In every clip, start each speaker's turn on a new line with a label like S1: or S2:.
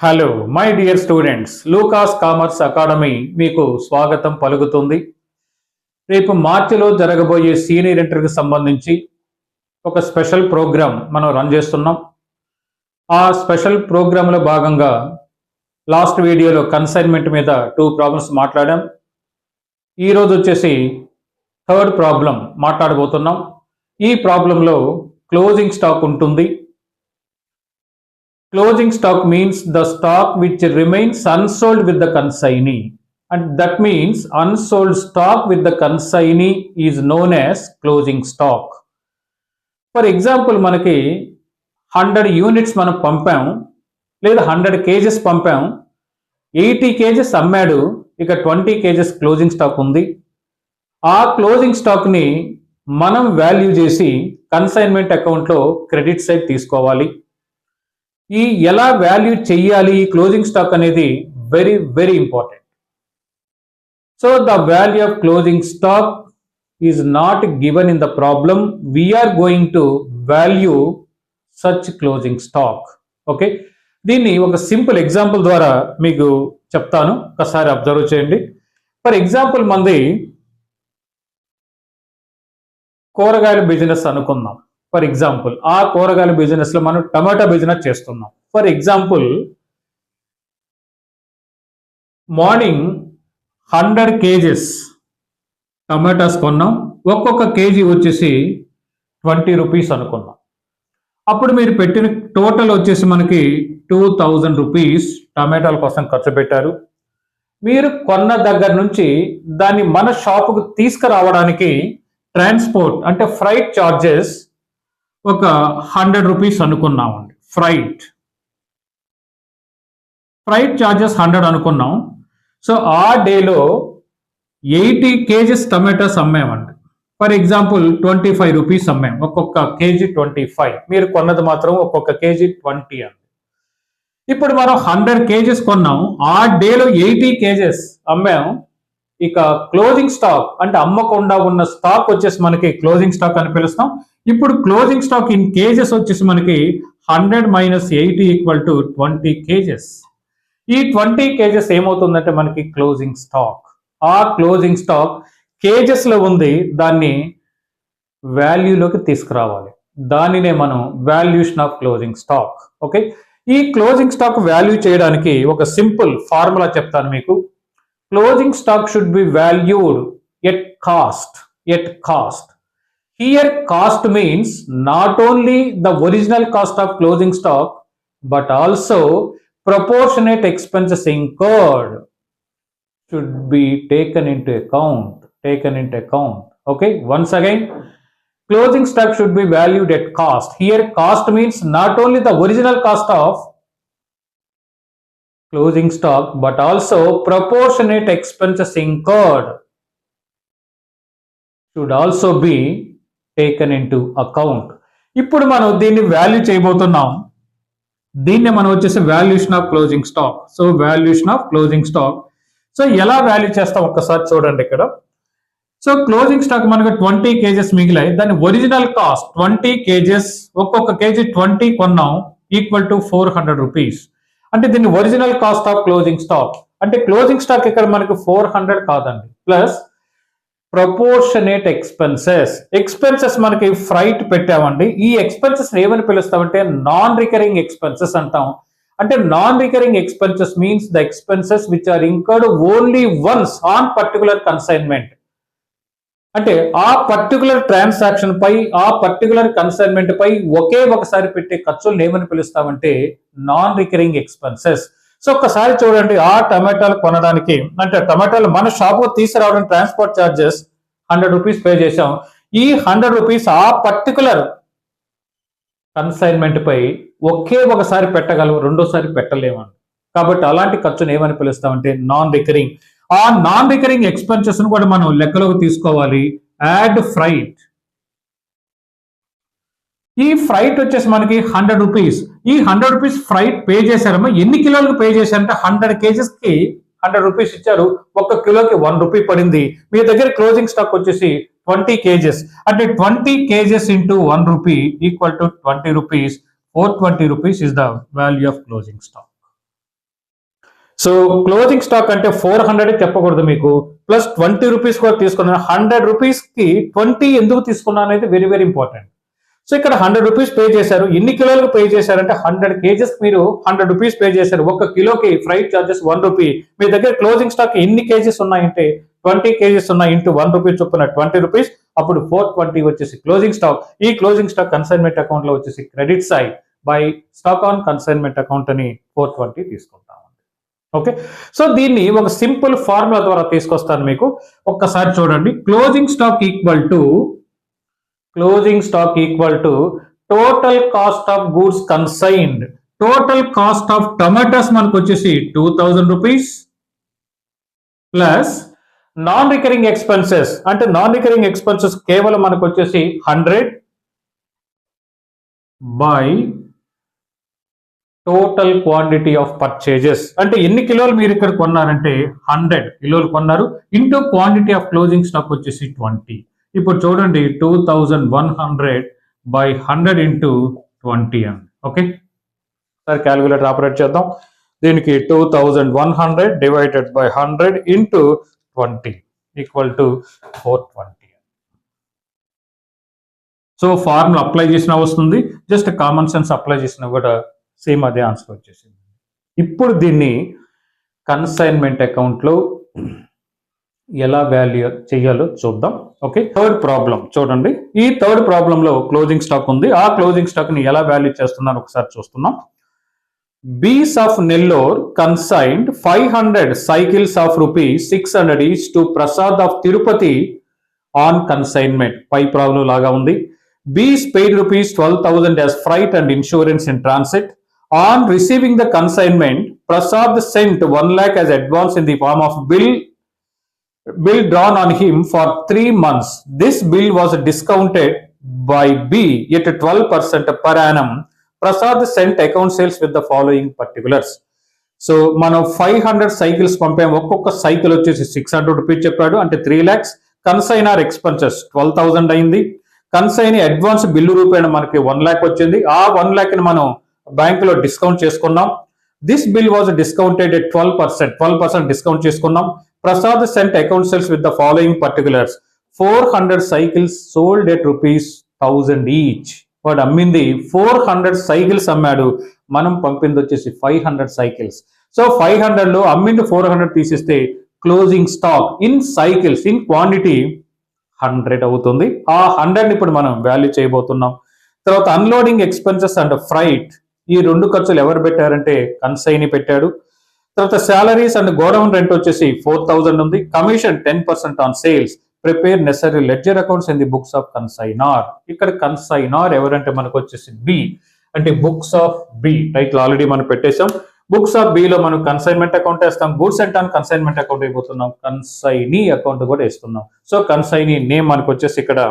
S1: Hello my dear students, Lucas commerce academy మీకు స్వాగతం పలుకుతుంది. రేపు మార్చిలో జరగబోయే సీనియర్ ఇంటర్కి సంబంధించి ఒక స్పెషల్ ప్రోగ్రామ్ మనం రన్ చేస్తున్నాం. ఆ స్పెషల్ ప్రోగ్రాంలో భాగంగా లాస్ట్ వీడియోలో కన్సైన్మెంట్ మీద 2 ప్రాబ్లమ్స్ మాట్లాడాం. ఈరోజు వచ్చేసి థర్డ్ ప్రాబ్లం మాట్లాడబోతున్నాం. ఈ ప్రాబ్లంలో క్లోజింగ్ స్టాక్ ఉంటుంది. Closing stock means the stock which remains unsold with the consignee, and that means unsold stock with the consignee is known as closing stock. For example, మనకి 100 units మనం పంపాం, లేదా 100 kgs పంపాం, 80 kgs అమ్మాడు, ఇక 20 kgs closing stock ఉంది. ఆ closing స్టాక్ని మనం value చేసి consignment అకౌంట్లో credit side తీసుకోవాలి. ఈ ఎలా వాల్యూ చేయాలి ఈ క్లోజింగ్ స్టాక్ అనేది very very important. So the value of closing stock is not given in the problem. We are going to value such closing stock. Okay, దీన్ని ఒక సింపుల్ ఎగ్జాంపుల్ ద్వారా మీకు చెప్తాను, ఒకసారి అబ్జర్వ్ చేయండి. ఫర్ ఎగ్జాంపుల్ మంది కూరగాయల బిజినెస్ అనుకుందాం. ఫర్ ఎగ్జాంపుల్ ఆ కూరగాయల బిజినెస్ లో మనం టమాటా బిజినెస్ చేస్తున్నాం. For example morning 100 kgs tomatoes కొన్నాం. ఒక్కొక్క కేజీ వచ్చేసి 20 రూపీస్ అనుకున్నాం. అప్పుడు మీరు పెట్టిన టోటల్ వచ్చేసి మనకి 2000 రూపీస్ టమాటాల కోసం ఖర్చు పెట్టారు. మీరు కొన్న దగ్గర నుంచి దాన్ని మన షాపుకు తీసుకురావడానికి ట్రాన్స్పోర్ట్ అంటే ఫ్రైట్ చార్జెస్ ఒక 100 రూపీస్ అనుకున్నామండి. ఫ్రైట్ చార్జెస్ 100 అనుకున్నాం. సో ఆ డేలో 80 కేజెస్ టమాటాస్ అమ్మామండి. ఫర్ ఎగ్జాంపుల్ 25 రూపీస్ అమ్మాం, ఒక్కొక్క కేజీ 25. మీరు కొన్నది మాత్రం ఒక్కొక్క కేజీ 20 అండి. ఇప్పుడు మనం 100 కేజెస్ కొన్నాం, ఆ డేలో 80 కేజెస్ అమ్మాం. ఇక క్లోజింగ్ స్టాక్ అంటే అమ్మకుండా ఉన్న స్టాక్ వచ్చేసి మనకి క్లోజింగ్ స్టాక్ అని పిలుస్తాం. ఇప్పుడు క్లోజింగ్ స్టాక్ ఇన్ కేజెస్ వచ్చేసి మనకి 100 మైనస్ 80 ఈక్వల్ టు 20 కేజెస్. ఈ 20 కేజెస్ ఏమవుతుందంటే మనకి క్లోజింగ్ స్టాక్. ఆ క్లోజింగ్ స్టాక్ కేజెస్ లో ఉంది, దాన్ని వాల్యూలోకి తీసుకురావాలి. దానినే మనం valuation of closing stock. Okay, ఈ క్లోజింగ్ స్టాక్ వాల్యూ చేయడానికి ఒక సింపుల్ ఫార్ములా చెప్తాను మీకు. Closing stock should be valued at cost. Here cost means not only the original cost of closing stock but also proportionate expenses incurred should be taken into account. Okay, once again, closing stock should be valued at cost. Here cost means not only the original cost of closing stock but also proportionate expenses incurred should also be taken into account. ఇప్పుడు మనం దీన్ని value చేయబోతున్నాం. దీన్ని మనం వచ్చేసి valuation of closing stock. So valuation of closing stock. So ఎలా value చేస్తాం ఒక్కసారి చూడండి ఇక్కడ. సో క్లోజింగ్ స్టాక్ మనకు 20 కేజెస్ మిగిలాయి. దాని ఒరిజినల్ కాస్ట్ 20 కేజెస్, ఒక్కొక్క కేజీ 20 కొన్నాం, ఈక్వల్ టు 400 రూపీస్. అంటే దీన్ని original cost of closing stock. అంటే క్లోజింగ్ స్టాక్ ఇక్కడ మనకి 400 కాదండి, ప్లస్ ప్రపోర్షనేట్ ఎక్స్పెన్సెస్ మనకి ఫ్రైట్ పెట్టామండి. ఈ ఎక్స్పెన్సెస్ ఏమని పిలుస్తామంటే నాన్ రికరింగ్ ఎక్స్పెన్సెస్ అంటాం. అంటే non recurring expenses means the expenses which are incurred only once on particular consignment. అంటే ఆ పర్టికులర్ ట్రాన్సాక్షన్ పై, ఆ పర్టికులర్ కన్సైన్మెంట్ పై ఒకే ఒకసారి పెట్టే ఖర్చులను ఏమని పిలుస్తామంటే నాన్ రికరింగ్ ఎక్స్పెన్సెస్. సో ఒక్కసారి చూడండి, ఆ టమాటాలు కొనడానికి అంటే టమాటాలు మన షాపు తీసుకురావడానికి ట్రాన్స్పోర్ట్ చార్జెస్ 100 రూపీస్ పే చేసాం. ఈ 100 రూపీస్ ఆ పర్టికులర్ కన్సైన్మెంట్ పై ఒకే ఒకసారి పెట్టగలం, రెండోసారి పెట్టలేమండి. కాబట్టి అలాంటి ఖర్చును ఏమని పిలుస్తామంటే నాన్ రికరింగ్. ఆ నాన్ రికరింగ్ ఎక్స్పెన్సెస్ ను కూడా మనం లెక్కలోకి తీసుకోవాలి. Add freight. ఈ ఫ్రైట్ వచ్చేసి మనకి 100 రూపీస్. ఈ 100 రూపీస్ ఫ్రైట్ పే చేశారమ్మా. ఎన్ని కిలోలకు పే చేశారంటే 100 కేజెస్ కి 100 రూపీస్ ఇచ్చారు. 1 కిలోకి 1 రూపీ పడింది. మీ దగ్గర క్లోజింగ్ స్టాక్ వచ్చేసి 20 కేజెస్. అంటే 20 kgs into 1 rupee equal to 20 rupees. 420 rupees is the value of closing stock. So closing stock అంటే 400 చెప్పకూడదు మీకు, ప్లస్ 20 రూపీస్ కూడా తీసుకున్నాను. 100 రూపీస్ కి 20 ఎందుకు తీసుకున్నాను అనేది వెరీ వెరీ ఇంపార్టెంట్. సో ఇక్కడ 100 రూపీస్ పే చేశారు. ఎన్ని కిలోలకు పే చేశారంటే 100 కేజెస్ మీరు 100 రూపీస్ పే చేశారు. ఒక కిలోకి ఫ్రైట్ చార్జెస్ 1 రూపీ. మీ దగ్గర క్లోజింగ్ స్టాక్ ఎన్ని కేజెస్ ఉన్నాయంటే 20 కేజెస్ ఉన్నాయి, ఇంటూ 1 రూపీ చొప్పున 20 రూపీస్, అప్పుడు 420 వచ్చేసి క్లోజింగ్ స్టాక్. ఈ క్లోజింగ్ స్టాక్ కన్సైన్మెంట్ అకౌంట్ లో వచ్చేసి credit side by stock on consignment account అని 420 తీసుకుంటాం. ఓకే, సో దీన్ని ఒక సింపుల్ ఫార్ములా ద్వారా తీసుకొస్తాను మీకు. ఒక్కసారి చూడండి. Closing stock equal to total cost of goods consigned. Total cost of tomatoes మనకు వచ్చేసి 2000 rupees plus non recurring expenses, అంటే నాన్ రికరింగ్ ఎక్స్పెన్సెస్ కేవలం మనకు వచ్చేసి 100 by total quantity of purchases. అంటే ఎన్ని కిలోలు మీరు ఇక్కడ కొన్నారంటే 100 కిలోలు కొన్నారు, into quantity of closing stock వచ్చేసి 20. ఇప్పుడు చూడండి 2100 బై 100 ఇంటూ 20 అని. ఓకే, సార్ క్యాలిక్యులేటర్ ఆపరేట్ చేద్దాం. దీనికి 2100 divided by 100 into 20 equal to 420. So formula apply చేసినా వస్తుంది, జస్ట్ కామన్ సెన్స్ అప్లై చేసినా కూడా సేమ్ అదే ఆన్సర్ వచ్చేసింది. ఇప్పుడు దీన్ని కన్సైన్మెంట్ అకౌంట్లో ఎలా వాల్యూ చేయాలో చూద్దాం. ఓకే, థర్డ్ ప్రాబ్లం చూడండి. ఈ థర్డ్ ప్రాబ్లంలో క్లోజింగ్ స్టాక్ ఉంది. ఆ క్లోజింగ్ స్టాక్ ని ఎలా వాల్యూ చేస్తున్నారో ఒకసారి చూస్తున్నాం. B's of Nellore consigned 500 cycles of ₹600 each to Prasad of Tirupati on consignment. పై ప్రాబ్లం లాగా ఉంది. B's paid ₹12,000 as freight and insurance in transit. On receiving the consignment, Prasad sent 1 lakh as advance in the form of bill drawn on him for 3 months. This bill was discounted by B at 12% per annum. Prasad sent account sales with the following particulars. So మనం 500 cycles పంపాము. ఒక్కొక్క cycle వచ్చేసి 600 rupees చెప్పాడు, అంటే 3 lakhs. Consignor expenses 12,000 అయింది. Consign advance bill రూపాయన మనకి 1 lakh వచ్చింది. ఆ 1 lakh ని మనం బ్యాంకులో డిస్కౌంట్ చేసుకున్నాం. This bill was discounted at 12% discount చేసుకున్నాం. Prasad sent account sales with the following particulars. 400 cycles sold at ₹1000 each. వాడు అమ్మింది 400 సైకిల్స్ అమ్మాడు, మనం పంపింది వచ్చేసి 500 సైకిల్స్. సో 500 లో అమ్మింది 400 తీసిస్తే closing stock in cycles in quantity 100 అవుతుంది. ఆ 100 ఇప్పుడు మనం వాల్యూ చేయబోతున్నాం. తర్వాత అన్లోడింగ్ ఎక్స్పెన్సెస్ అండ్ ఫ్రైట్, ఈ 2 ఖర్చులు ఎవరు పెట్టారంటే కన్సైని పెట్టాడు. తర్వాత సాలరీస్ అండ్ గోడౌన్ రెంట్ వచ్చేసి 4000 ఉంది. Commission 10% on sales. Prepare necessary ledger accounts in the books of consignor. ఇక్కడ కన్సైనార్ ఎవరంటే మనకు వచ్చేసి బి, అంటే books of B. Title already మనం పెట్టేశాం. బుక్స్ ఆఫ్ బి లో మనం కన్సైన్మెంట్ అకౌంట్ వేస్తాం. Goods and on consignment account అయిపోతున్నాం. కన్సైనీ అకౌంట్ కూడా వేస్తున్నాం. సో కన్సైనీ నేమ్ మనకు వచ్చేసి ఇక్కడ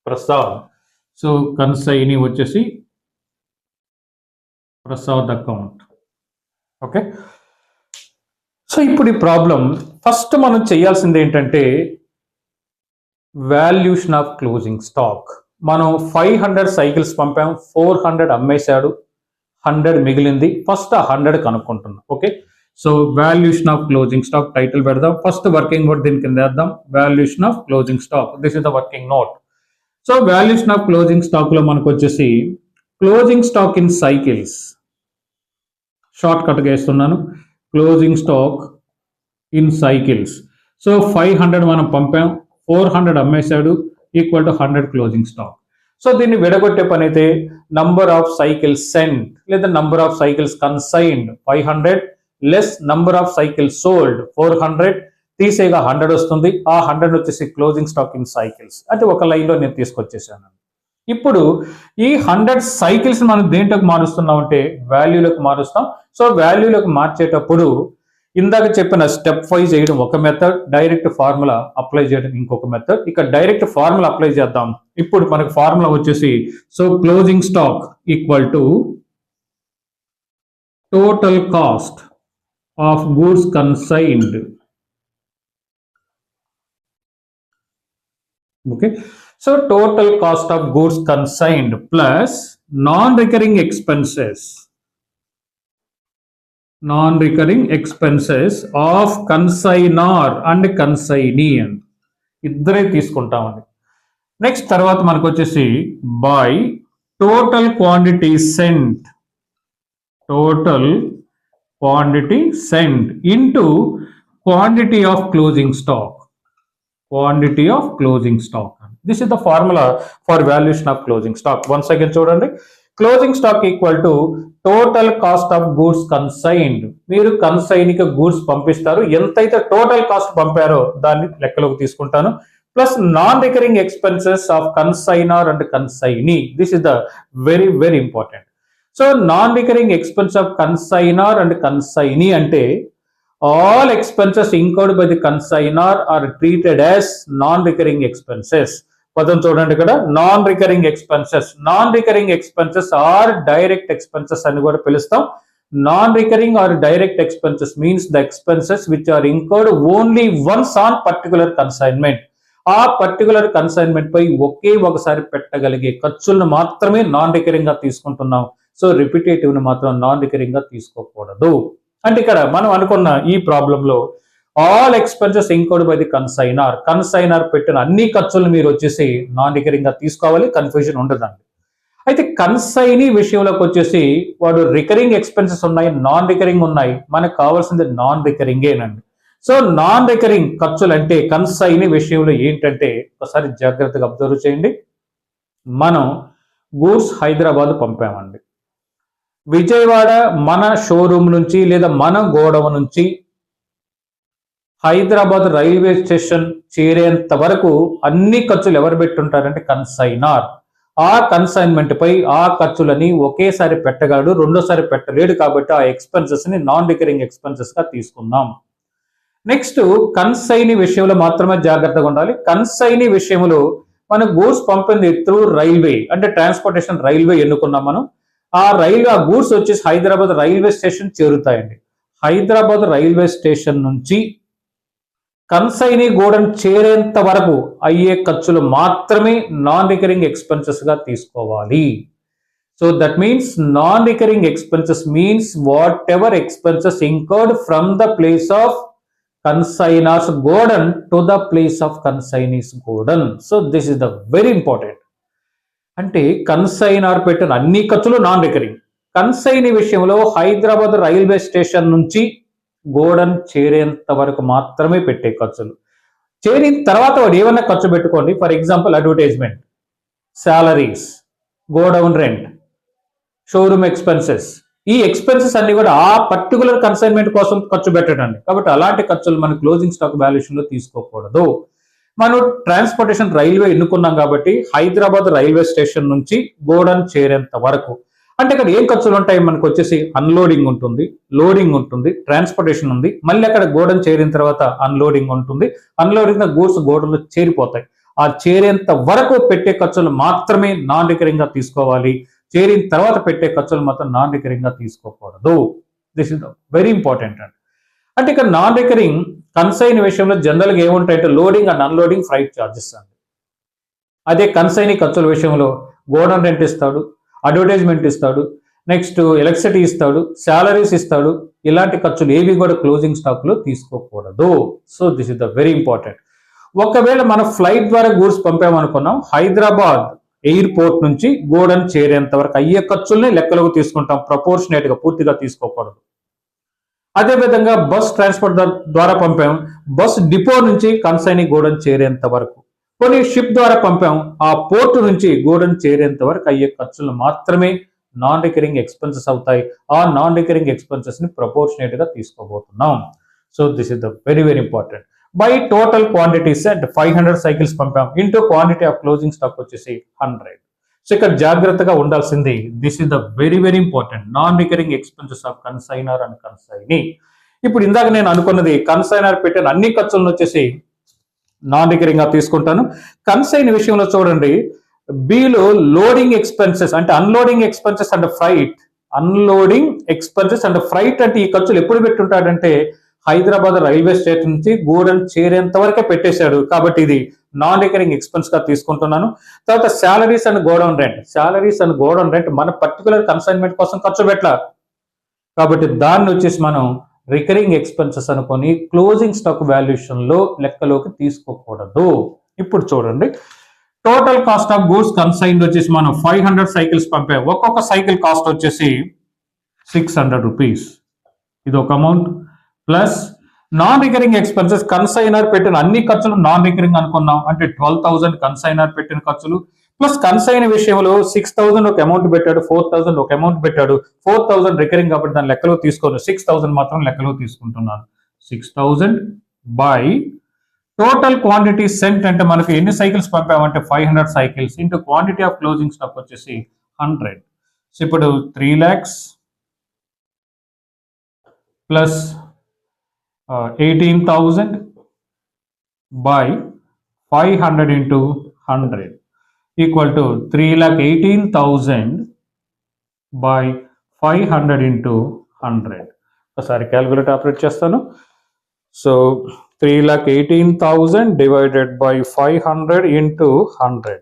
S1: ప్రసాద్. సో కన్సైనీ వచ్చేసి ప్రసాద్ అకౌంట్. ఓకే, సో ఇప్పుడు ఈ ప్రాబ్లం ఫస్ట్ మనం చేయాల్సింది ఏంటంటే వాల్యూషన్ ఆఫ్ క్లోజింగ్ స్టాక్. మనం 500 సైకిల్స్ పంపాం, 400 అమ్మేశాడు, 100 మిగిలింది. ఫస్ట్ 100 కనుక్కుంటున్నాం. Okay, so valuation of closing stock title పెడదాం. ఫస్ట్ వర్కింగ్ నోట్ దీని కింద వేద్దాం. Valuation of closing stock, this is the working note. So valuation of closing stock లో మనకు వచ్చేసి closing stock in cycles shortcut గా వేస్తున్నాను. Closing stock in cycles. So 500 మనం పంపాం, 400 అమ్మేశాడు, equal to 100 closing stock. So దీన్ని విడగొట్టే పని అయితే నంబర్ ఆఫ్ సైకిల్స్ సెంట్ లేదా number of cycles consigned 500 less number of cycles sold 400 తీసేగా 100 వస్తుంది. ఆ 100 వచ్చేసి క్లోజింగ్ స్టాక్ ఇన్ సైకిల్స్, అంటే ఒక లైన్ లో నేను తీసుకొచ్చేసాను. ఇప్పుడు ఈ 100 సైకిల్స్ మనం దేంట్లోకి మారుస్తున్నాం అంటే వాల్యూలోకి మారుస్తాం. సో వాల్యూలోకి మార్చేటప్పుడు ఇందాక చెప్పిన స్టెప్ వైజ్ చేయడం ఒక మెథడ్, డైరెక్ట్ ఫార్ములా అప్లై చేయడం ఇంకొక మెథడ్. ఇక్కడ డైరెక్ట్ ఫార్ములా అప్లై చేద్దాం. ఇప్పుడు మనకు ఫార్ములా వచ్చేసి so closing stock equal to total cost of goods consigned. Okay, so total cost of goods consigned plus non recurring expenses non recurring expenses of consignor and consignee అని ఇద్దరే తీసుకుంటామండి. Next తర్వాత మనకు వచ్చేసి by total quantity sent, total quantity sent into quantity of closing stock, quantity of closing stock. This is the formula for valuation of closing stock. Once again చూడండి, closing stock equal to total cost of goods consigned. మీరు కన్సైన్కి goods పంపిస్తారు, ఎంతైతే total cost పంపారో దాన్ని లెక్కలోకి తీసుకుంటాను, plus non recurring expenses of consignor and consignee. This is the very very important. So non recurring expense of consignor and consignee అంటే all expenses incurred by the consignor are treated as non-recurring expenses. పదం చూడండి ఇక్కడ, non recurring expenses. Non recurring expenses or direct expenses అని కూడా పిలుస్తాం. Non recurring or direct expenses means the expenses which are incurred only once on particular consignment. ఆ particular consignment పై ఒకే ఒకసారి పెట్టగలిగే ఖర్చులను మాత్రమే నాన్ రికరింగ్ గా తీసుకుంటున్నాం. సో రిపిటేటివ్ ని మాత్రం నాన్ రికరింగ్ గా తీసుకోకూడదు. అంటే ఇక్కడ మనం అనుకున్న ఈ ప్రాబ్లంలో all expenses incurred by the consignor, consignor పెట్టిన అన్ని ఖర్చులను మీరు వచ్చేసి నాన్ రికరింగ్ గా తీసుకోవాలి, కన్ఫ్యూజన్ ఉండదండి. అయితే కన్సైనీ విషయంలోకి వచ్చేసి వాడు రికరింగ్ ఎక్స్పెన్సెస్ ఉన్నాయి, నాన్ రికరింగ్ ఉన్నాయి, మనకు కావాల్సింది నాన్ రికరింగేనండి. సో నాన్ రికరింగ్ ఖర్చులు అంటే కన్సైనీ విషయంలో ఏంటంటే ఒకసారి జాగ్రత్తగా అబ్జర్వ్ చేయండి. మనం గూడ్స్ హైదరాబాద్ పంపామండి, విజయవాడ మన షోరూమ్ నుంచి లేదా మన గోడౌన్ నుంచి హైదరాబాద్ రైల్వే స్టేషన్ చేరేంత వరకు అన్ని ఖర్చులు ఎవరు పెట్టుంటారంటే కన్సైనర్. ఆ కన్సైన్మెంట్ పై ఆ ఖర్చులని ఒకేసారి పెట్టగలడు, రెండోసారి పెట్టలేడు. కాబట్టి ఆ ఎక్స్పెన్సెస్ ని నాన్ రికరింగ్ ఎక్స్పెన్సెస్ గా తీసుకుందాం. నెక్స్ట్ కన్సైనీ విషయంలో మాత్రమే జాగ్రత్తగా ఉండాలి. కన్సైనీ విషయంలో మన గూడ్స్ పంపింది త్రూ రైల్వే, అంటే ట్రాన్స్పోర్టేషన్ రైల్వే ఎన్నుకున్నాం మనం. ఆ గూడ్స్ వచ్చేసి హైదరాబాద్ రైల్వే స్టేషన్ చేరుతాయండి. హైదరాబాద్ రైల్వే స్టేషన్ నుంచి కన్సైనీ గోడౌన్ చేరేంత వరకు అయ్యే ఖర్చులు మాత్రమే నాన్ రికరింగ్ ఎక్స్పెన్సెస్ గా తీసుకోవాలి. So that means non recurring expenses means whatever expenses incurred from the place of consignors godown to the place of consignees godown. So this is the very important. అంటే consignor పెట్టిన అన్ని ఖర్చులు non recurring. Consignee విషయంలో Hyderabad railway station నుంచి godown చేరేంత వరకు మాత్రమే పెట్టే ఖర్చులు. చేరిన తర్వాత వాడు ఏమన్నా ఖర్చు పెట్టుకోండి, for example advertisement, salaries, godown rent, showroom expenses, ఈ ఎక్స్పెన్సెస్ అన్ని కూడా ఆ పర్టికులర్ కన్సైన్మెంట్ కోసం ఖర్చు పెట్టడండి. కాబట్టి అలాంటి ఖర్చులు మన క్లోజింగ్ స్టాక్ వాల్యుయేషన్ లో తీసుకోకూడదు. మనం ట్రాన్స్పోర్టేషన్ రైల్వే ఎన్నుకున్నాం కాబట్టి హైదరాబాద్ రైల్వే స్టేషన్ నుంచి గోడౌన్ చేరేంత వరకు అంటే ఇక్కడ ఏం ఖర్చులు ఉంటాయి మనకు వచ్చేసి అన్లోడింగ్ ఉంటుంది, లోడింగ్ ఉంటుంది, ట్రాన్స్పోర్టేషన్ ఉంది, మళ్ళీ అక్కడ గోడౌన్ చేరిన తర్వాత అన్లోడింగ్ ఉంటుంది. అన్లోడింగ్ గూడ్స్ గోడౌన్లో చేరిపోతాయి. ఆ చేరేంత వరకు పెట్టే ఖర్చులు మాత్రమే నాన్ రికరింగ్ గా తీసుకోవాలి. చేరిన తర్వాత పెట్టే ఖర్చులు మాత్రం నాన్ రికరింగ్ గా తీసుకోకూడదు. దిస్ ఇస్ వెరీ ఇంపార్టెంట్ అండి. అంటే ఇక్కడ నాన్ రికరింగ్ కన్సైన్ విషయంలో జనరల్గా ఏముంటాయంటే loading and unloading freight charges అండి. అదే కన్సైనీ ఖర్చుల విషయంలో గోడౌన్ రెంట్ ఇస్తాడు, అడ్వర్టైజ్మెంట్ ఇస్తాడు, నెక్స్ట్ ఎలక్ట్రిసిటీ ఇస్తాడు, శాలరీస్ ఇస్తాడు. ఇలాంటి ఖర్చులు ఏవి కూడా క్లోజింగ్ స్టాక్ లో తీసుకోకూడదు. So this is the very important. ఒకవేళ మనం ఫ్లైట్ ద్వారా గూడ్స్ పంపామనుకున్నాం, హైదరాబాద్ ఎయిర్పోర్ట్ నుంచి గోడౌన్ చేరేంత వరకు అయ్యే ఖర్చుల్ని లెక్కలోకి తీసుకుంటాం, ప్రపోర్షనేట్ గా పూర్తిగా తీసుకోకూడదు. అదేవిధంగా బస్ ట్రాన్స్పోర్ట్ ద్వారా పంపాం, బస్ డిపో నుంచి కన్సైనీ గోడౌన్ చేరేంత వరకు. కొన్ని షిప్ ద్వారా పంపాం, ఆ పోర్టు నుంచి గోడౌన్ చేరేంత వరకు అయ్యే ఖర్చులు మాత్రమే నాన్ రికరింగ్ ఎక్స్పెన్సెస్ అవుతాయి. ఆ నాన్ రికరింగ్ ఎక్స్పెన్సెస్ ని ప్రపోర్షనేట్ గా తీసుకోబోతున్నాం. So this is the very very important. By total quantity sent 500 cycles పంపాం into quantity of closing stock వచ్చేసి 100. సో ఇక్కడ జాగ్రత్తగా ఉండాల్సింది this is the very very important, non recurring expenses of consignor and consignee. ఇప్పుడు ఇందాక నేను అనుకున్నది కన్సైనర్ పెట్టిన అన్ని ఖర్చులను వచ్చేసి నాన్ రికరింగ్ గా తీసుకుంటాను. కన్సైన్ విషయంలో చూడండి, బిలో లోడింగ్ ఎక్స్పెన్సెస్ అంటే unloading expenses and freight, unloading expenses and freight అంటే ఈ ఖర్చులు ఎప్పుడు పెట్టుంటాడంటే హైదరాబాద్ రైల్వే స్టేషన్ నుంచి గోడౌన్ చేరేంత వరకే పెట్టేశాడు. కాబట్టి ఇది నాన్ రికరింగ్ ఎక్స్పెన్స్ గా తీసుకుంటున్నాను. తర్వాత salaries and godown rent, salaries and godown rent మన పర్టికులర్ కన్సైన్మెంట్ కోసం ఖర్చు పెట్టాల, కాబట్టి దాన్ని వచ్చేసి మనం రికరింగ్ ఎక్స్పెన్సెస్ అనుకొని క్లోజింగ్ స్టాక్ వాల్యుయేషన్లో లెక్కలోకి తీసుకోకూడదు. ఇప్పుడు చూడండి, టోటల్ కాస్ట్ ఆఫ్ గూడ్స్ కన్సైన్డ్ వచ్చేసి మనం 500 సైకిల్స్ పంపాం. ఒక్కొక్క సైకిల్ కాస్ట్ వచ్చేసి 600 రూపీస్. ఇది ఒక amount. Plus non recurring expenses, consignor పెట్టిన అన్ని ఖర్చులు నాన్ రికరింగ్ అనుకున్నాం, అంటే 12,000 కన్సైనర్ పెట్టిన ఖర్చులు. ప్లస్ కన్సైన్ విషయంలో 6,000 ఒక అమౌంట్ పెట్టాడు, 4,000 ఒక అమౌంట్ పెట్టాడు. 4,000 రికరింగ్ కాబట్టి దాని లెక్కలో తీసుకోను, 6,000 మాత్రం లెక్కలో తీసుకుంటున్నాను. 6,000 బై టోటల్ క్వాంటిటీ సెంట్, అంటే మనకి ఎన్ని సైకిల్స్ పంపామంటే 500 cycles, into quantity of closing stock వచ్చేసి 100. సో ఇప్పుడు 3 lakhs plus 18,000 by 500 into 100 equal to 3,18,000 by 500 into 100. ఒకసారి క్యాల్కులేటర్ ఆపరేట్ చేస్తాను. So 3,18,000 divided by 500 into 100,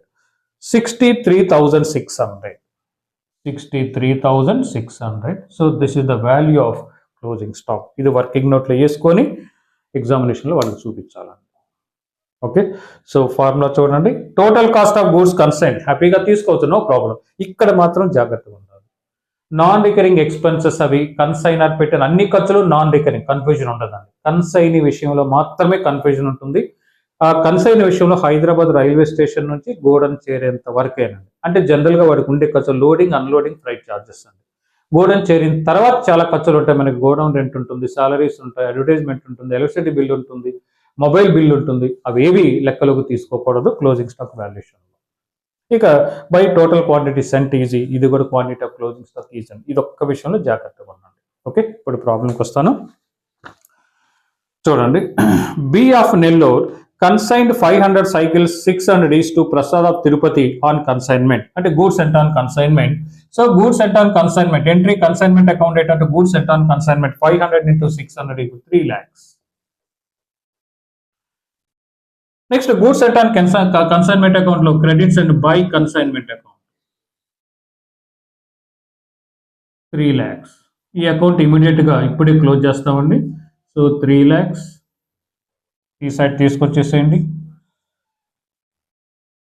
S1: 63,600. 63,600. So this is the value of closing stock. ఇది working నోట్లో వేసుకొని ఎగ్జామినేషన్లో వాళ్ళకి చూపించాలండి. ఓకే, సో ఫార్ములా చూడండి. Total cost of goods consign హ్యాపీగా తీసుకోవచ్చు, నో ప్రాబ్లం. ఇక్కడ మాత్రం జాగ్రత్తగా ఉండాలి. నాన్ రికరింగ్ ఎక్స్పెన్సెస్ అవి కన్సైనర్ పెట్టిన అన్ని ఖర్చులు నాన్ రికరింగ్, కన్ఫ్యూజన్ ఉండదండి. కన్సైన్ విషయంలో మాత్రమే కన్ఫ్యూజన్ ఉంటుంది. ఆ కన్సైన్ విషయంలో హైదరాబాద్ రైల్వే స్టేషన్ నుంచి గోడౌన్ చేరేంత వరకేనండి. అంటే జనరల్గా వాడికి ఉండే ఖర్చు లోడింగ్, అన్లోడింగ్, ఫ్రైట్ ఛార్జెస్ అండి. గోడౌన్ చేరిన తర్వాత చాలా ఖర్చులు ఉంటాయి. మనకి గోడౌన్ రెంట్ ఉంటుంది, సాలరీస్ ఉంటాయి, అడ్వర్టైజ్మెంట్ ఉంటుంది, ఎలక్ట్రిసిటీ బిల్ ఉంటుంది, మొబైల్ బిల్ ఉంటుంది. అవేవి లెక్కలోకి తీసుకోకూడదు క్లోజింగ్ స్టాక్ వాల్యుయేషన్. ఇక by total quantity sent easy, ఇది కూడా quantity of closing stock easy. ఇది ఒక్క విషయంలో జాగ్రత్తగా ఉండండి. ఓకే, ఇప్పుడు ప్రాబ్లంకి వస్తాను. చూడండి, B of Nellore consigned 500 cycles 600 is to Prasad of Tirupati on consignment, అంటే goods sent on consignment. So goods sent on consignment entry consignment account data to goods sent on consignment 500 into 600 equal 3 lakhs. Next goods sent on consignment account లో credits and by consignment account 3 lakhs. ఈ అకౌంట్ immediate గా ఇప్పుడే close చేస్తామండి. So 3 lakhs ఈ side తీసుకొచ్చేసేయండి.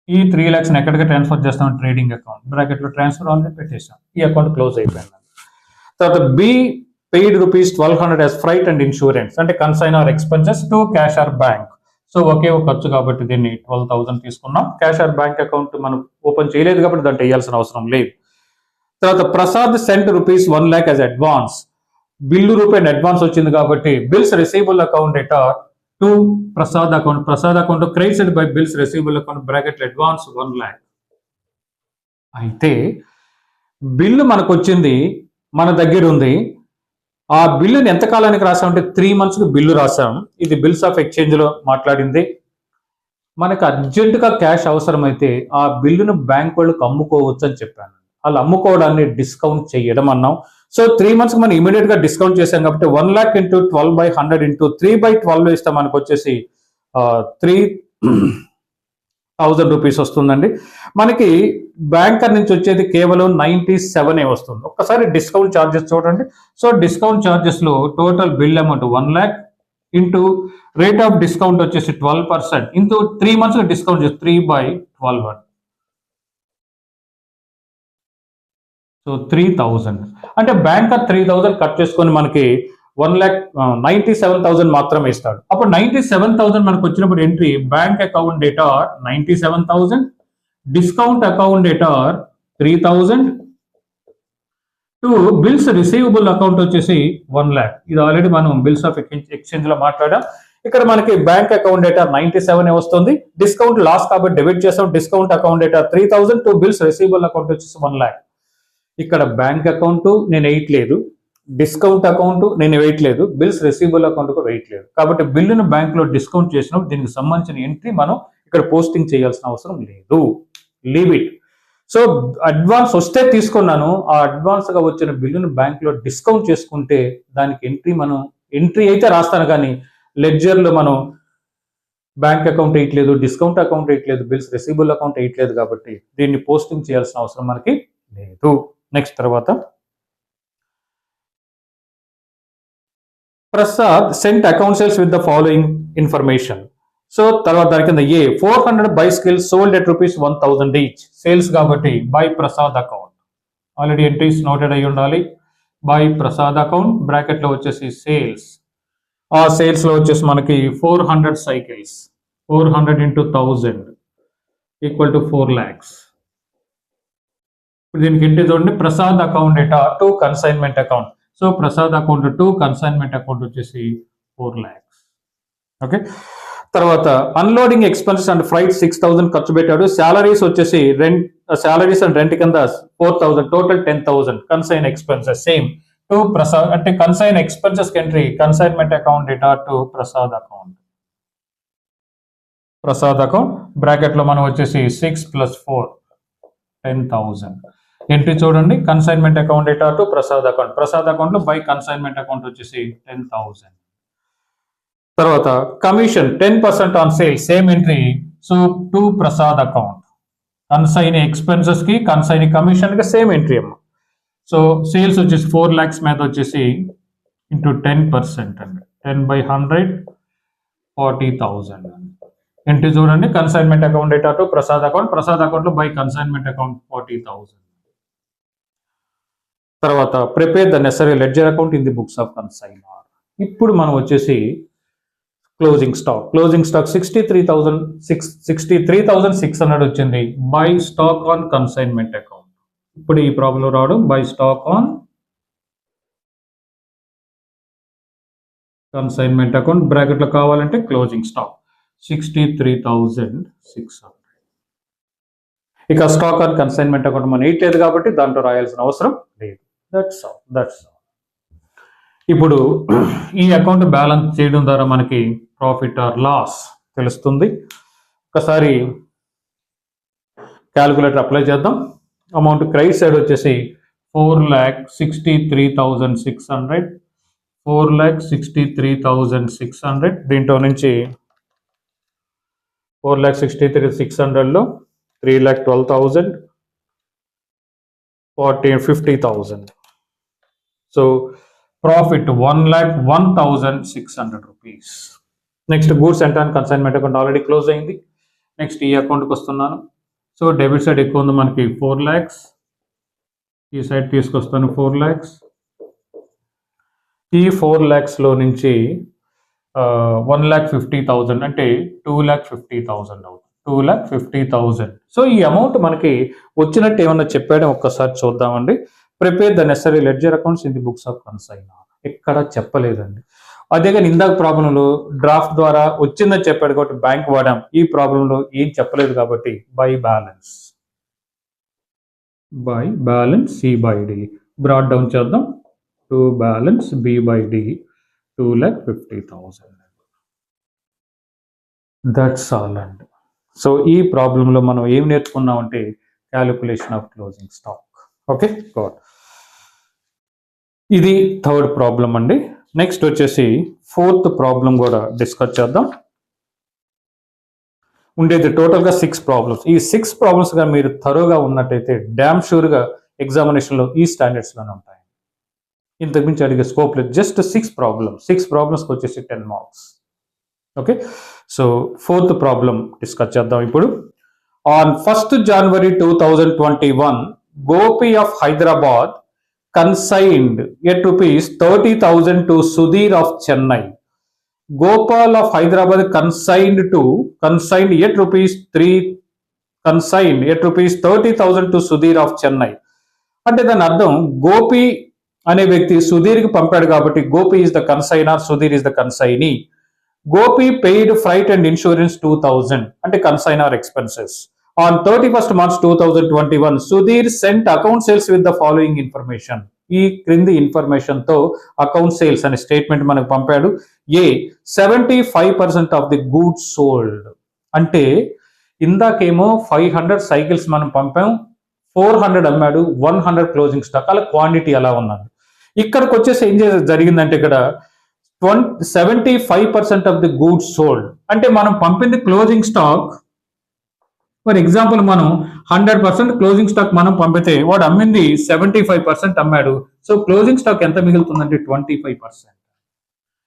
S1: ఈ 3 lakhs ఎక్కడికి transfer చేస్తాం, ట్రేడింగ్ అకౌంట్ బ్రాకెట్ లో ట్రాన్స్ఫర్ ఆల్రెడీ పెట్టేసాం. ఈ అకౌంట్ క్లోజ్ అయిపోయింది. తర్వాత B paid ₹1,200 as freight and insurance, అంటే consignor expenses to cash or bank. So ఒకే ఒక ఖర్చు కాబట్టి దీన్ని 12,000 తీసుకున్నాం. క్యాష్ ఆర్ బ్యాంక్ అకౌంట్ మనం ఓపెన్ చేయలేదు కాబట్టి దాంట్లో వేయాల్సిన అవసరం లేదు. తర్వాత Prasad sent ₹1 lakh as advance, bill రూపాయలు అడ్వాన్స్ వచ్చింది కాబట్టి బిల్స్ రిసీవబుల్ అకౌంట్ ఎటార్ to Prasad account, Prasad account credited by bills receivable account bracket advance 1 lakh. అయితే బిల్లు మనకు వచ్చింది, మన దగ్గర ఉంది. ఆ బిల్లుని ఎంత కాలానికి రాసామంటే 3 months బిల్లు రాసాం. ఇది బిల్స్ ఆఫ్ ఎక్స్చేంజ్ లో మాట్లాడింది. మనకు అర్జెంటుగా క్యాష్ అవసరమైతే ఆ బిల్లును బ్యాంక్ వాళ్ళకి అమ్ముకోవచ్చు అని చెప్పాను. వాళ్ళు అమ్ముకోవడాన్ని డిస్కౌంట్ చేయడం అన్నాం. సో 3 months మనం ఇమీడియట్ గా డిస్కౌంట్ చేసాం కాబట్టి 1 lakh into 12/100 into 3/12 ఇస్తే మనకు వచ్చేసి 3,000 రూపీస్ వస్తుందండి. మనకి బ్యాంకర్ నుంచి వచ్చేది కేవలం 97 వస్తుంది. ఒక్కసారి డిస్కౌంట్ ఛార్జెస్ చూడండి. సో డిస్కౌంట్ ఛార్జెస్ లో total bill amount 1 lakh into rate of discount వచ్చేసి 12% ఇంటూ 3 months డిస్కౌంట్ చేసి 3/12. సో 3,000 అంటే బ్యాంకర్ 3,000 కట్ చేసుకొని మనకి 1,97,000 మాత్రమే ఇస్తాడు. అప్పుడు 97,000 మనకు వచ్చినప్పుడు entry bank account data 97,000, discount account data 3,000 to bills receivable account వచ్చేసి 1 lakh. ఇది ఆల్రెడీ మనం బిల్స్ ఆఫ్ ఎక్స్చేంజ్ లో మాట్లాడాం. ఇక్కడ మనకి బ్యాంక్ అకౌంట్ డేటా 97 వస్తుంది. డిస్కౌంట్ లాస్ కాబట్టి డెబిట్ చేసాం. Discount account data 3,000 to bills receivable account వచ్చేసి 1 lakh. ఇక్కడ బ్యాంక్ అకౌంట్ నేను వేయట్లేదు, డిస్కౌంట్ అకౌంట్ నేను వేయట్లేదు, బిల్స్ రిసీవబుల్ అకౌంట్ కూడా వేయట్లేదు. కాబట్టి బిల్లును బ్యాంక్ లో డిస్కౌంట్ చేసినప్పుడు దీనికి సంబంధించిన ఎంట్రీ మనం ఇక్కడ పోస్టింగ్ చేయాల్సిన అవసరం లేదు. Leave it. సో అడ్వాన్స్ వస్తే తీసుకున్నాను, ఆ అడ్వాన్స్ గా వచ్చిన బిల్లును బ్యాంక్ లో డిస్కౌంట్ చేసుకుంటే దానికి ఎంట్రీ అయితే రాస్తాను, కానీ లెడ్జర్ లో మనం బ్యాంక్ అకౌంట్ వేయట్లేదు, డిస్కౌంట్ అకౌంట్ వేయట్లేదు, బిల్స్ రిసీవబుల్ అకౌంట్ వేయట్లేదు కాబట్టి దీన్ని పోస్టింగ్ చేయాల్సిన అవసరం మనకి లేదు. నెక్స్ట్ తర్వాత Prasad sent account sales with the following information. So తర్వాత దాని కింద A 400 bicycles sold at rupees 1000 each. Sales కాబట్టి by Prasad account. Already entries noted అయి ఉండాలి. బై ప్రసాద్ అకౌంట్ బ్రాకెట్ లో వచ్చేసి సేల్స్. ఆ సేల్స్ లో వచ్చేసి మనకి 400 cycles, 400 into 1000 equal to 4 lakhs. ఇప్పుడు దీనికి ఏంటి చూడండి, Prasad account data to consignment account. So Prasad account to consignment account వచ్చేసి 4 lakhs. ఓకే. తర్వాత అన్లోడింగ్ ఎక్స్పెన్సెస్ అండ్ ఫ్రైట్ 6000 ఖర్చు పెట్టాడు. శాలరీస్ వచ్చేసి శాలరీస్ అండ్ రెంట్ కింద 4000, total 10,000. Consign expenses same to Prasad, అంటే consign expenses entry consignment account data to Prasad account. Prasad account bracket లో మనం వచ్చేసి 6 + 4 10,000. ఎంట్రీ చూడండి, consignment account data to Prasad account. Prasad account లో బై కన్సైన్మెంట్ అకౌంట్ వచ్చేసి 10,000. తర్వాత commission 10% on sale, same entry. So to Prasad account. Consign expenses కి consign commission కి same entry అమ్మ. సో సేల్స్ వచ్చేసి 4 lakhs మీద వచ్చేసి ఇంటూ 10% అండి. 10/100 40,000 అండి. ఎంట్రీ చూడండి, consignment account data to Prasad account. Prasad account లో బై కన్సైన్మెంట్ అకౌంట్ 40,000. తర్వాత prepare the necessary ledger account in the books of consignor. ఇప్పుడు మనం వచ్చేసి క్లోజింగ్ స్టాక్. క్లోజింగ్ స్టాక్ 63,600 వచ్చింది. By stock on consignment account. ఇప్పుడు ఈ ప్రాబ్లం రావడం by stock on consignment account. Bracket లో కావాలంటే క్లోజింగ్ స్టాక్ 63,600. ఇక స్టాక్ ఆన్ కన్సైన్మెంట్ అకౌంట్ మనం ఇట్లేదు కాబట్టి దాంట్లో రాయాల్సిన అవసరం లేదు. That's all. ఇప్పుడు ఈ అకౌంట్ బ్యాలెన్స్ చేయడం ద్వారా మనకి ప్రాఫిట్ ఆర్ లాస్ తెలుస్తుంది. ఒకసారి క్యాలిక్యులేటర్ అప్లై చేద్దాం. అమౌంట్ క్రెడిట్ సైడ్ వచ్చేసి 4,63,600, 4,63,600. దీంట్లో నుంచి 4,63,600లో 3,12,000, 50,000. So profit 1,01,600 rupees. Next goods and consignment account already close అయింది. నెక్స్ట్ ఈ అకౌంట్కి వస్తున్నాను. సో డెబిట్ సైడ్ ఎక్కువ ఉంది మనకి 4 lakhs. ఈ సైడ్ తీసుకొస్తాను 4 lakhs. ఈ 4 lakhs లో నుంచి 1,50,000 అంటే 2,50,000 అవుతుంది. 2,50,000. సో ఈ అమౌంట్ మనకి వచ్చినట్టు ఏమన్నా చెప్పాడో ఒక్కసారి చూద్దామండి. Prepare the necessary ledger accounts in the books of consignor. ఎక్కడ చెప్పలేదండి. అదే కానీ ఇందాక ప్రాబ్లంలో డ్రాఫ్ట్ ద్వారా వచ్చిందని చెప్పాడు కాబట్టి బ్యాంక్ వాడాం. ఈ ప్రాబ్లంలో ఏం చెప్పలేదు కాబట్టి by balance C/D brought down చేద్దాం. To balance B/D 2,50,000. That's all అండి. సో ఈ ప్రాబ్లంలో మనం ఏం నేర్చుకున్నామంటే calculation of closing stock. Okay గాడ్. ఇది థర్డ్ ప్రాబ్లం అండి. నెక్స్ట్ వచ్చేసి ఫోర్త్ ప్రాబ్లం కూడా డిస్కస్ చేద్దాం. ఉండేది టోటల్గా 6 ప్రాబ్లమ్స్. ఈ 6 ప్రాబ్లమ్స్ గా మీరు థరోగా ఉన్నట్టయితే డ్యామ్ షూర్గా ఎగ్జామినేషన్లో ఈ స్టాండర్డ్స్లోనే ఉంటాయి. ఇంతకుమించి అడిగే స్కోప్ లేదు. జస్ట్ 6 ప్రాబ్లమ్స్కి వచ్చేసి 10 marks. Okay. So fourth problem discuss చేద్దాం ఇప్పుడు. On 1st January 2021 Gopi of Hyderabad consigned at rupees 30,000 to Sudhir of Chennai. Gopal of Hyderabad consigned at rupees 30,000 to Sudhir of Chennai. అంటే దాని అర్థం గోపి అనే వ్యక్తి సుధీర్కి పంపాడు కాబట్టి Gopi is the consignor, Sudheer is the consignee. Gopi paid freight and insurance 2,000 అంటే consignor expenses. On 31st March 2021, Sudhir sent account sales with the following information. ఈ క్రింది ఇన్ఫర్మేషన్ తో అకౌంట్ సేల్స్ అనే స్టేట్మెంట్ మనకు పంపాడు. ఏ 75% ఆఫ్ ది గూడ్స్ సోల్డ్. అంటే ఇందాకేమో 500 cycles మనం పంపాం, 400 అమ్మాడు, 100 క్లోజింగ్ స్టాక్. అలా క్వాంటిటీ అలా ఉన్నది. ఇక్కడికి వచ్చేసి ఏం జరిగిందంటే ఇక్కడ 75% ఆఫ్ ది గూడ్స్ సోల్డ్ అంటే మనం పంపింది క్లోజింగ్ స్టాక్. ఫర్ ఎగ్జాంపుల్ మనం 100% క్లోజింగ్ స్టాక్ మనం పంపితే వాడు అమ్మింది 75% అమ్మాడు. సో క్లోజింగ్ స్టాక్ ఎంత మిగులుతుందంటే 25%.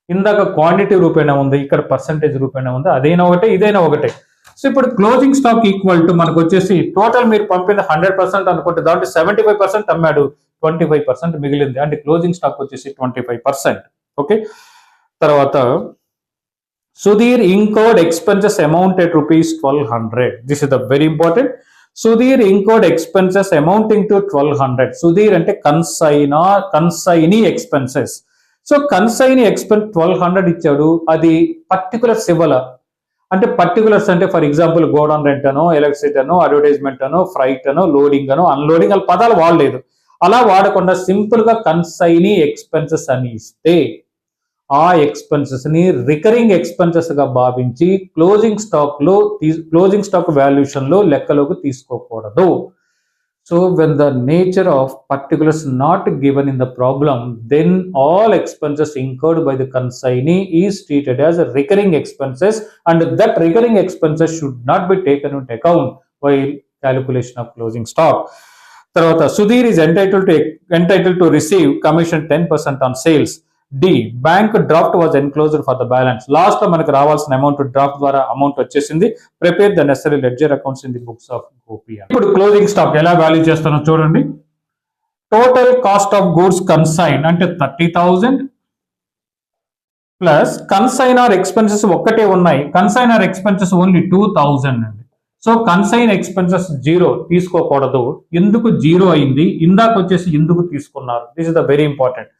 S1: ఇందాక క్వాంటిటీ రూపేణా ఉంది, ఇక్కడ పర్సంటేజ్ రూపేణా ఉంది, అదైనా ఒకటే ఇదైనా ఒకటే. సో ఇప్పుడు క్లోజింగ్ స్టాక్ ఈక్వల్ టు మనకు వచ్చేసి టోటల్ మీరు పంపింది 100% అనుకుంటే దాంట్లో 75% అమ్మాడు, 25% మిగిలింది, అంటే క్లోజింగ్ స్టాక్ వచ్చేసి 25%. ఓకే, తర్వాత Sudhir incurred expenses amounted rupees 1200. This is the very important. Sudhir incurred expenses amounting to 1200. Sudhir అంటే consignee expenses. So consignee expense 1200 ఇచ్చాడు, అది పర్టికులర్స్ ఇవ్వాల. అంటే పర్టికులర్స్ అంటే ఫర్ ఎగ్జాంపుల్ గోడౌన్ రెంట్ అనో, ఎలక్ట్రిసిటీ అనో, అడ్వర్టైజ్మెంట్ అనో, ఫ్రైట్ అనో, లోడింగ్ అనో, అన్లోడింగ్ అలా పదాలు వాడలేదు. అలా వాడకుండా సింపుల్ గా కన్సైనీ ఎక్స్పెన్సెస్ అని ఇస్తే ఆ ఎక్స్పెన్సెస్ ని రికరింగ్ ఎక్స్పెన్సెస్ గా భావించి క్లోజింగ్ స్టాక్ వాల్యుయేషన్ లో లెక్కలోకి తీసుకోకూడదు. So when the nature of particulars not given in the problem, then all expenses incurred by the consignee is treated as a recurring expenses and that recurring expenses should not be taken into account while calculation of closing stock. తర్వాత Sudhir is entitled to receive commission 10% on sales. The bank draft was enclosed for the balance. Last లో మనకు రావాల్సిన amount draft ద్వారా amount వచ్చేసింది. Prepare the necessary ledger accounts in the books of Gopi. ఇప్పుడు closing stock ఎలా value చేస్తానో చూడండి. Total cost of goods consign అంటే 30,000 ప్లస్ కన్సైనర్ ఎక్స్పెన్సెస్ ఒక్కటే ఉన్నాయి, కన్సైనర్ ఎక్స్పెన్సెస్ ఓన్లీ 2,000 అండి. సో కన్సైన్ ఎక్స్పెన్సెస్ 0 తీసుకోకూడదు. ఎందుకు 0 అయింది, ఇందాక వచ్చేసి ఎందుకు తీసుకున్నారు, this is the very important.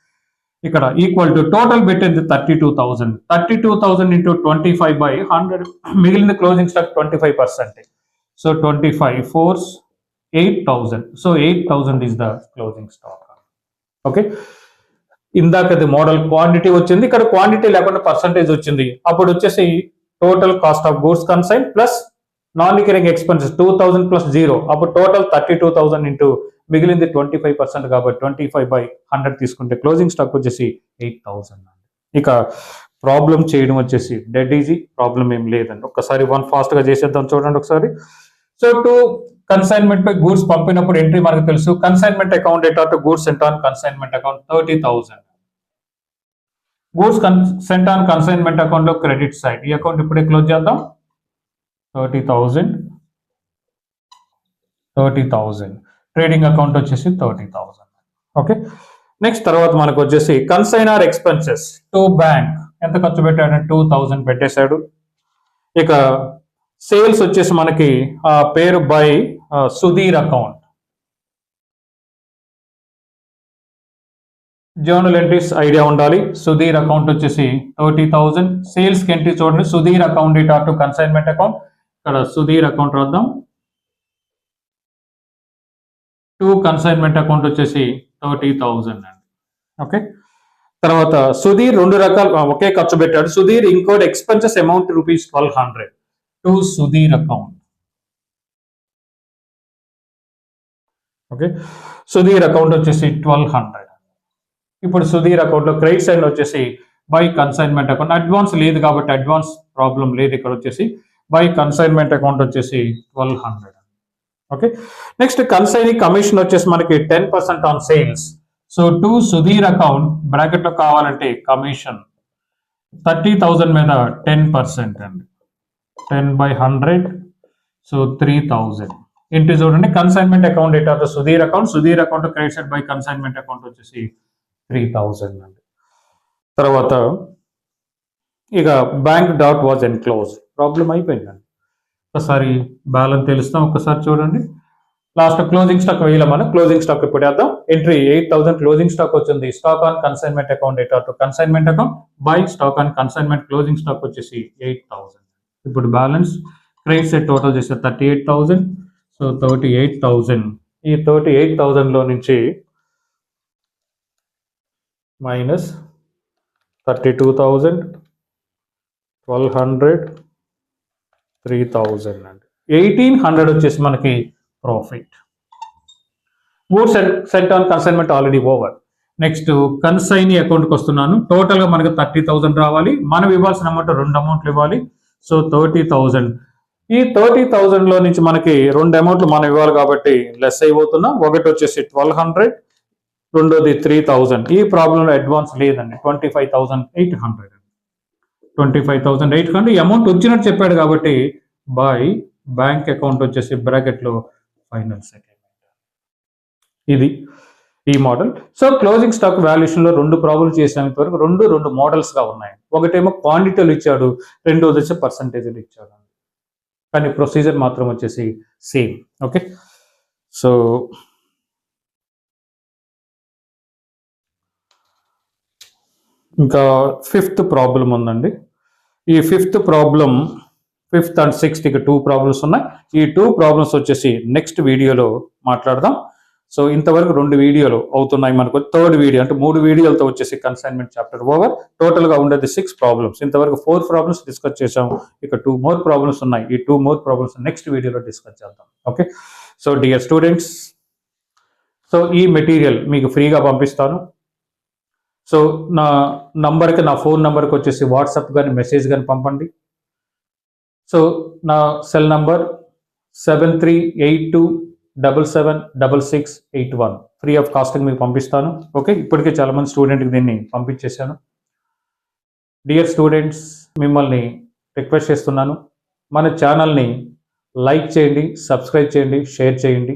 S1: ఇక్కడ ఈక్వల్ టు టోటల్ పెట్టింది 32,000 ఇంటూ 25/100, మిగిలిన closing stock 25%. So 25 4 8,000. So 8,000 is the closing stock. Okay, ఇందాకది మోడల్ క్వాంటిటీ వచ్చింది, ఇక్కడ క్వాంటిటీ లేకుండా పర్సంటేజ్ వచ్చింది. అప్పుడు వచ్చేసి total cost of goods consign plus non recurring expenses 2,000 plus 0, అప్పుడు టోటల్ 32,000 ఇంటూ మిగిలింది 25% కాబట్టి 25/100 తీసుకుంటే క్లోజింగ్ స్టాక్ వచ్చేసి 8,000. ఇక ప్రాబ్లం చేయడం వచ్చేసి డెడ్ ఈజీ, ప్రాబ్లం ఏం లేదండి. ఒక్కసారి ఫాస్ట్ గా చేసేద్దాం చూడండి ఒకసారి. సో టు కన్సైన్మెంట్ పై గూడ్స్ పంపినప్పుడు ఎంట్రీ మనకు తెలుసు, consignment account data to goods sent on consignment account 30,000. Goods sent on consignment account లో క్రెడిట్ సైడ్, ఈ అకౌంట్ ఇప్పుడే క్లోజ్ చేద్దాం. 30,000 ట్రేడింగ్ అకౌంట్ వచ్చేసి 30,000. ఓకే, నెక్స్ట్ తర్వాత మనకు వచ్చేసి కన్సైనర్ ఎక్స్పెన్సెస్ టు బ్యాంక్ ఎంత ఖర్చు పెట్టాడు, 2,000 పెట్టేశాడు. ఇక సేల్స్ వచ్చేసి మనకి పేరు by Sudheer account, journal entries idea ఉండాలి. సుధీర్ అకౌంట్ వచ్చేసి 30,000. సేల్స్ కి ఎంట్రీ చూడండి, Sudheer account data to consignment account, ఇక్కడ సుధీర్ అకౌంట్ రాద్దాం. టు కన్సైన్మెంట్ అకౌంట్ వచ్చేసి 30,000 అండి. ఓకే, తర్వాత సుధీర్ 2 రకాలు ఒకే ఖర్చు పెట్టాడు. సుధీర్ ఇంకోటి expenses amount ₹1200 to Sudheer account. Okay, Sudheer account వచ్చేసి 1200. ఇప్పుడు సుధీర్ అకౌంట్ లో క్రెడిట్ సైడ్ వచ్చేసి బై కన్సైన్మెంట్ అకౌంట్, అడ్వాన్స్ లేదు కాబట్టి అడ్వాన్స్ ప్రాబ్లం లేదు. ఇక్కడ వచ్చేసి బై కన్సైన్మెంట్ అకౌంట్ వచ్చేసి 1200. ఓకే, నెక్స్ట్ కన్సైనీ కమిషన్ వచ్చేసి మనకి 10% on sales. So to Sudheer account bracket లో కావాలంటే కమిషన్ 30,000 మీద 10% అండి, 10/100. సో 3,000 ఇంటి చూడండి consignment account data to Sudheer account credit side by consignment account వచ్చేసి 3,000 అండి. తర్వాత ఇక bank dot was enclose, problem అయిపోయిందండి. ఒకసారి బ్యాలెన్స్ తెలుస్తాం, ఒక్కసారి చూడండి. లాస్ట్ క్లోజింగ్ స్టాక్ వేయాలి, మనం క్లోజింగ్ స్టాక్ ఇప్పుడు వేద్దాం. ఎంట్రీ 8,000 క్లోజింగ్ స్టాక్ వచ్చింది. Stock on consignment account data to consignment account by stock on consignment closing stock వచ్చేసి 8,000. ఇప్పుడు బ్యాలెన్స్ క్రెడిట్ సైడ్ టోటల్ చేస్తే 38,000. సో 38,000, ఈ 38,000 లో నుంచి మైనస్ 32,000, 1,200, 3,000 అండి. 1,800 వచ్చేసి మనకి profit. Goods sent on consignment already over. Next consignee అకౌంట్కి వస్తున్నాను. టోటల్ గా మనకి 30,000 రావాలి. మనం ఇవ్వాల్సిన అమౌంట్ 2 అమౌంట్లు ఇవ్వాలి. సో 30,000. ఈ 30,000 లో నుంచి మనకి 2 అమౌంట్లు మనం ఇవ్వాలి కాబట్టి లెస్ అయిపోతున్నాం. ఒకటి వచ్చేసి 1,200, రెండోది 3,000. ఈ ప్రాబ్లంలో అడ్వాన్స్ లేదండి, 25,800. 25,800 అమౌంట్ వచ్చినట్టు చెప్పాడు కాబట్టి బై బ్యాంక్ అకౌంట్ వచ్చేసి బ్రాకెట్లో ఫైనల్ సెటిల్మెంట్. ఇది ఈ మోడల్. సో క్లోజింగ్ స్టాక్ వాల్యుయేషన్లో 2 ప్రాబ్లం చేసేంత వరకు రెండు మోడల్స్గా ఉన్నాయి. ఒకటేమో క్వాంటిటీలు ఇచ్చాడు, రెండోది వచ్చి పర్సంటేజ్లు ఇచ్చాడు, కానీ ప్రొసీజర్ మాత్రం వచ్చేసి సేమ్. ఓకే, సో ఇంకా 5th ప్రాబ్లం ఉందండి. ఈ 5th problem 5th and 6th ఇక 2 ప్రాబ్లమ్స్ ఉన్నాయి. ఈ 2 ప్రాబ్లమ్స్ వచ్చేసి నెక్స్ట్ వీడియోలో మాట్లాడదాం. సో ఇంతవరకు 2 వీడియోలు అవుతున్నాయి మనకు. 3rd వీడియో అంటే 3 వీడియోలతో వచ్చేసి కన్సైన్మెంట్ చాప్టర్ ఓవర్. టోటల్గా ఉండేది 6 ప్రాబ్లమ్స్. ఇంతవరకు 4 ప్రాబ్లమ్స్ డిస్కస్ చేసాం. ఇక 2 మోర్ ప్రాబ్లమ్స్ ఉన్నాయి. ఈ 2 మోర్ ప్రాబ్లమ్స్ నెక్స్ట్ వీడియోలో డిస్కస్ చేద్దాం. Okay, so dear students, so ఈ మెటీరియల్ మీకు ఫ్రీగా పంపిస్తాను. సో నా నంబర్కి, నా ఫోన్ నెంబర్కి వచ్చేసి వాట్సాప్ కానీ మెసేజ్ కానీ పంపండి. సో నా సెల్ నంబర్ 7382776681 ఫ్రీ ఆఫ్ కాస్ట్కి మీకు పంపిస్తాను. ఓకే, ఇప్పటికే చాలామంది స్టూడెంట్కి దీన్ని పంపించేశాను. డియర్ స్టూడెంట్స్, మిమ్మల్ని రిక్వెస్ట్ చేస్తున్నాను, మన ఛానల్ని లైక్ చేయండి, సబ్స్క్రైబ్ చేయండి, షేర్ చేయండి.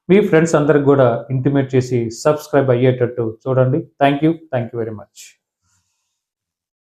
S1: మీ ఫ్రెండ్స్ అందరికి కూడా ఇంటిమేట్ చేసి సబ్స్క్రైబ్ అయ్యేటట్టు చూడండి. Thank you very much.